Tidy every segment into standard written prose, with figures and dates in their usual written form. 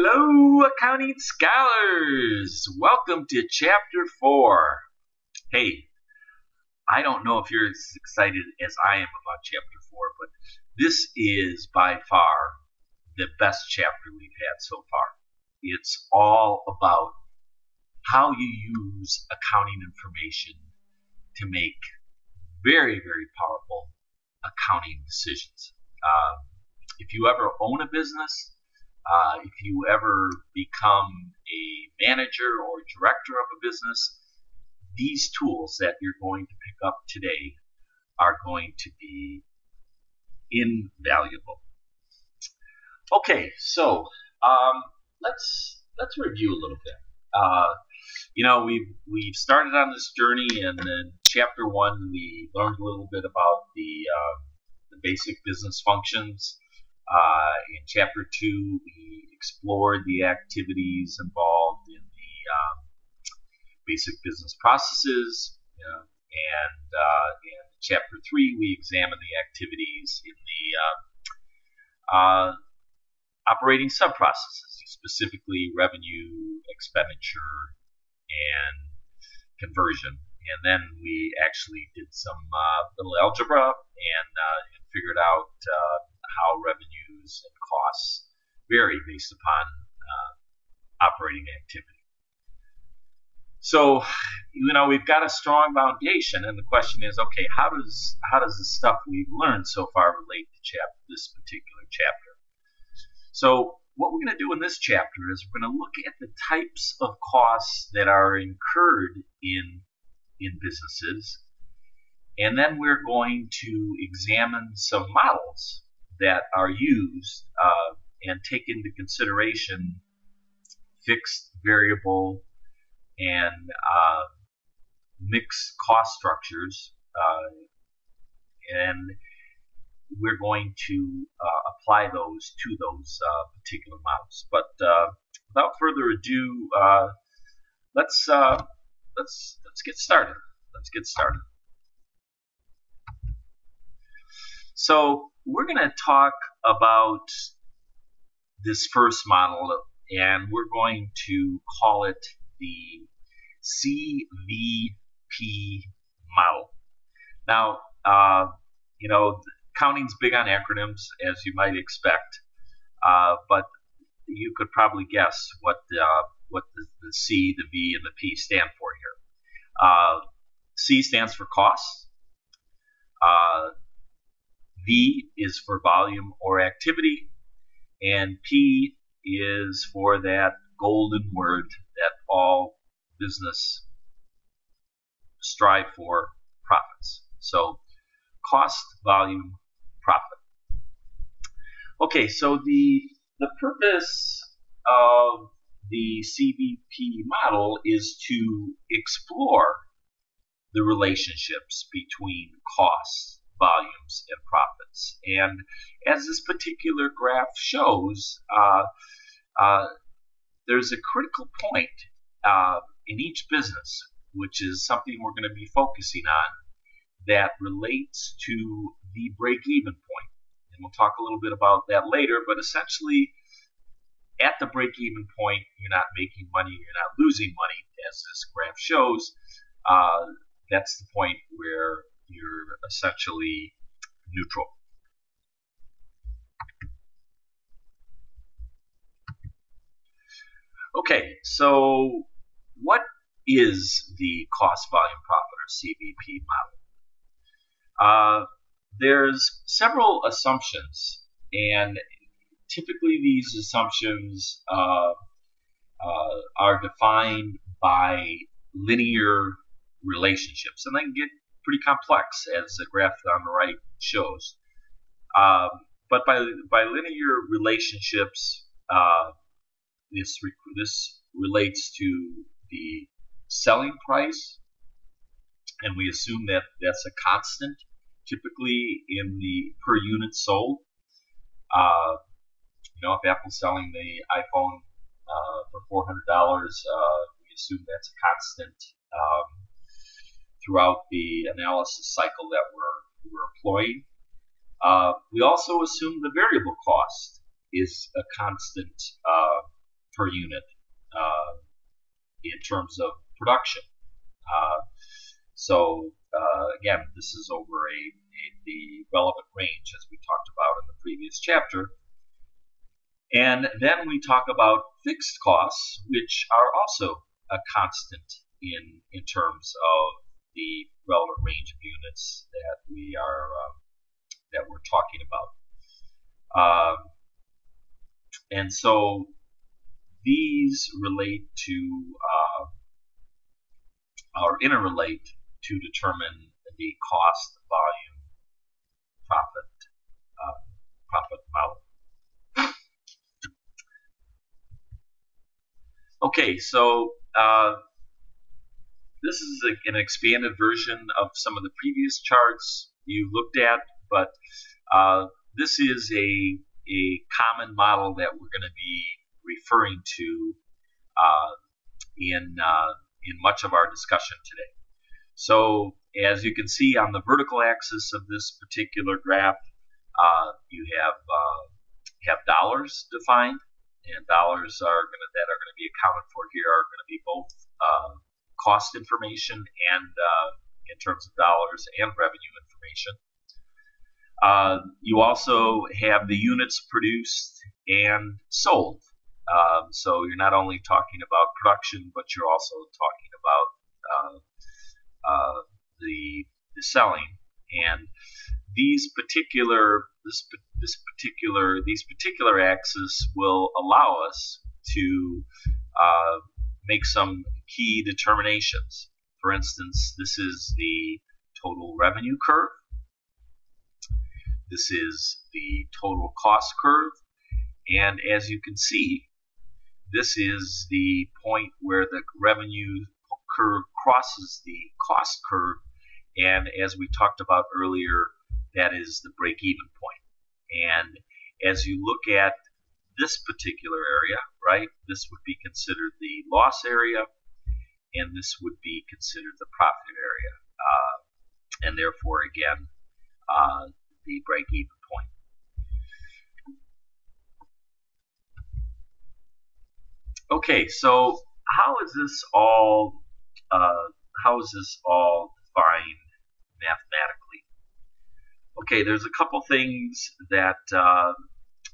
Hello, accounting scholars! Welcome to Chapter 4. Hey, I don't know if you're as excited as I am about Chapter 4, but this is by far the best chapter we've had so far. It's all about how you use accounting information to make very, very powerful accounting decisions. If you ever own a business, if you ever become a manager or director of a business, these tools that you're going to pick up today are going to be invaluable. Okay, so let's review a little bit. We've started on this journey, and in Chapter 1 we learned a little bit about the basic business functions. In Chapter 2, we explored the activities involved in the basic business processes, and in Chapter 3, we examined the activities in the operating sub-processes, specifically revenue, expenditure, and conversion. And then we actually did some little algebra and figured out how revenues and costs vary based upon operating activity. So, we've got a strong foundation, and the question is, okay, how does the stuff we've learned so far relate to this particular chapter? So, what we're going to do in this chapter is we're going to look at the types of costs that are incurred in businesses, and then we're going to examine some models that are used and take into consideration fixed, variable, and mixed cost structures, and we're going to apply those to those particular models. But without further ado, let's get started. So we're going to talk about this first model, and we're going to call it the CVP model. Now, accounting's big on acronyms, as you might expect, but you could probably guess what the C, the V, and the P stand for here. C stands for cost. V is for volume or activity, and P is for that golden word that all business strive for, profits. So cost, volume, profit. Okay, so the purpose of the CVP model is to explore the relationships between costs, volumes, and profits. And as this particular graph shows, there's a critical point in each business, which is something we're going to be focusing on, that relates to the break-even point. And we'll talk a little bit about that later, but essentially, at the break-even point, you're not making money, you're not losing money, as this graph shows. That's the point where you're essentially neutral. Okay, so what is the cost, volume, profit, or CVP model? There's several assumptions, and typically these assumptions are defined by linear relationships, and they can get pretty complex, as the graph on the right shows. But by linear relationships, this relates to the selling price, and we assume that that's a constant, typically in the per unit sold. If Apple's selling the iPhone for $400, we assume that's a constant throughout the analysis cycle that we're employing. We also assume the variable cost is a constant per unit in terms of production. Again, this is over the relevant range as we talked about in the previous chapter. And then we talk about fixed costs, which are also a constant in terms of the relevant range of units that we're talking about. And so these relate to or interrelate to determine the cost, volume, profit model. Okay, so this is an expanded version of some of the previous charts you looked at, but this is a common model that we're going to be referring to in much of our discussion today. So as you can see on the vertical axis of this particular graph, you have dollars defined, and dollars that are going to be accounted for here are going to be both cost information and in terms of dollars and revenue information. You also have the units produced and sold. So you're not only talking about production, but you're also talking about the selling. And these particular axes will allow us to make some key determinations. For instance, this is the total revenue curve. This is the total cost curve. And as you can see, this is the point where the revenue curve crosses the cost curve. And as we talked about earlier, that is the break-even point. And as you look at this particular area, right, this would be considered the loss area, and this would be considered the profit area, and therefore, again, the break-even point. Okay, so how is this all defined mathematically? Okay, there's a couple things that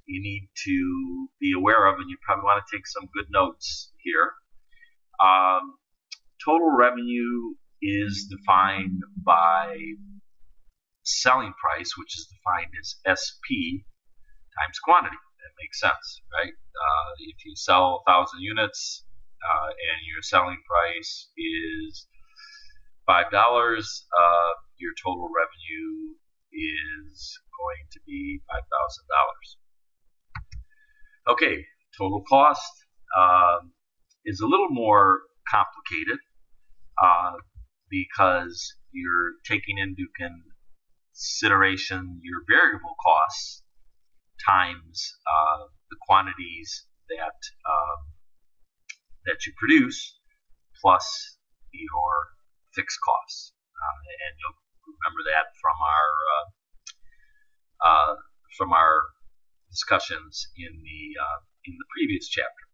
you need to be aware of, and you probably want to take some good notes here. Total revenue is defined by selling price, which is defined as SP times quantity. That makes sense, right? If you sell 1,000 units and your selling price is $5, your total revenue is going to be $5,000. Okay, total cost is a little more complicated because you're taking into consideration your variable costs times the quantities that you produce plus your fixed costs, and you'll remember that from our discussions in the previous chapter.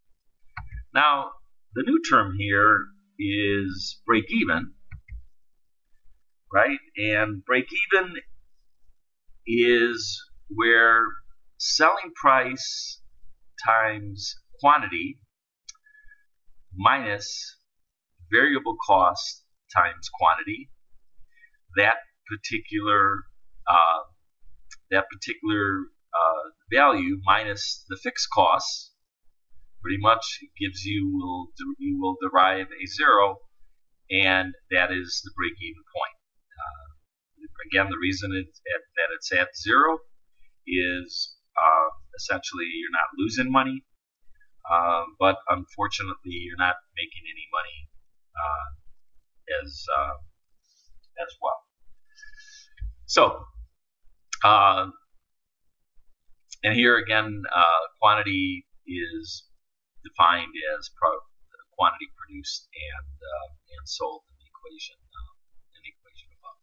Now, the new term here is break-even, right? And break-even is where selling price times quantity minus variable cost times quantity, that particular value minus the fixed costs pretty much gives you will derive a zero, and that is the break-even point. Again, the reason that it's at zero is essentially you're not losing money, but unfortunately you're not making any money as well. So, and here again, quantity is defined as quantity produced and sold in the equation above.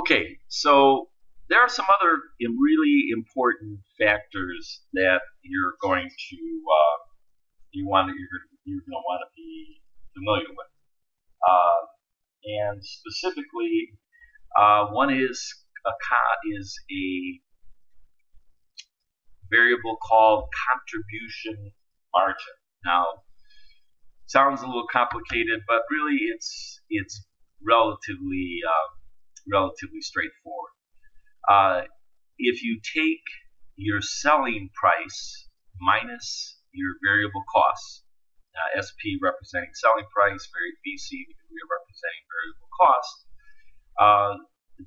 Okay, so there are some other really important factors that you're going to you're going to want to be familiar with. And specifically, one is a variable called contribution margin. Now, sounds a little complicated, but really it's relatively straightforward. If you take your selling price minus your variable costs, SP representing selling price, VC representing variable cost,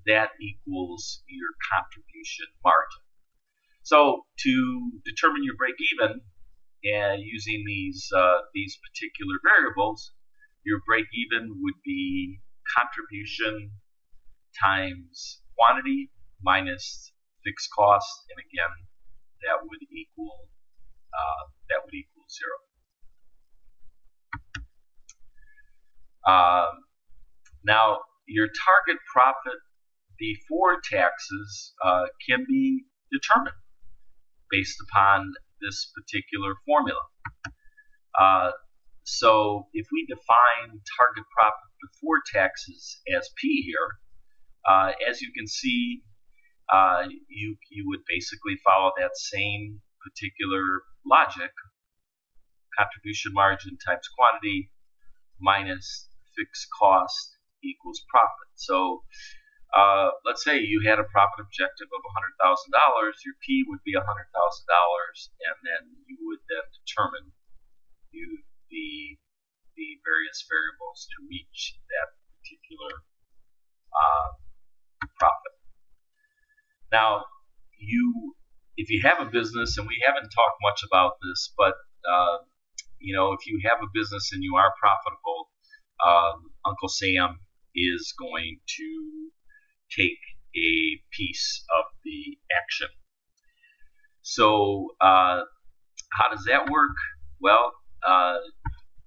that equals your contribution margin. So to determine your break even, using these particular variables, your break even would be contribution times quantity minus fixed cost, and again, that would equal 0. Now, your target profit before taxes can be determined based upon this particular formula. So if we define target profit before taxes as P here, as you can see, you would basically follow that same particular logic: contribution margin times quantity minus fixed cost equals profit. So let's say you had a profit objective of $100,000. Your P would be $100,000, and then you would then determine the various variables to reach that particular profit. Now, if you have a business, and we haven't talked much about this, but if you have a business and you are profitable, Uncle Sam is going to take a piece of the action. So how does that work? Well,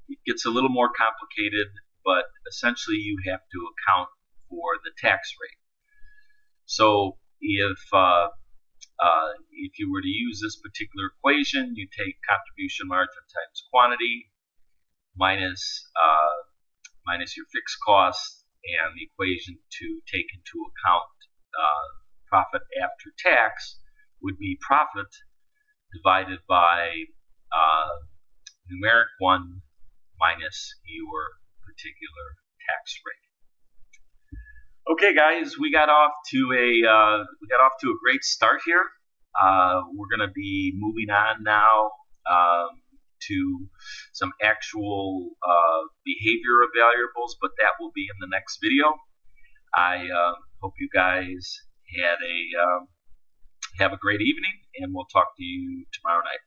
it gets a little more complicated, but essentially you have to account for the tax rate. So if you were to use this particular equation, you take contribution margin times quantity minus your fixed cost, and the equation to take into account profit after tax would be profit divided by numeric 1 minus your particular tax rate. Okay, guys, we got off to a great start here. We're going to be moving on now to some actual behavioral variables, but that will be in the next video. I hope you guys have a great evening, and we'll talk to you tomorrow night.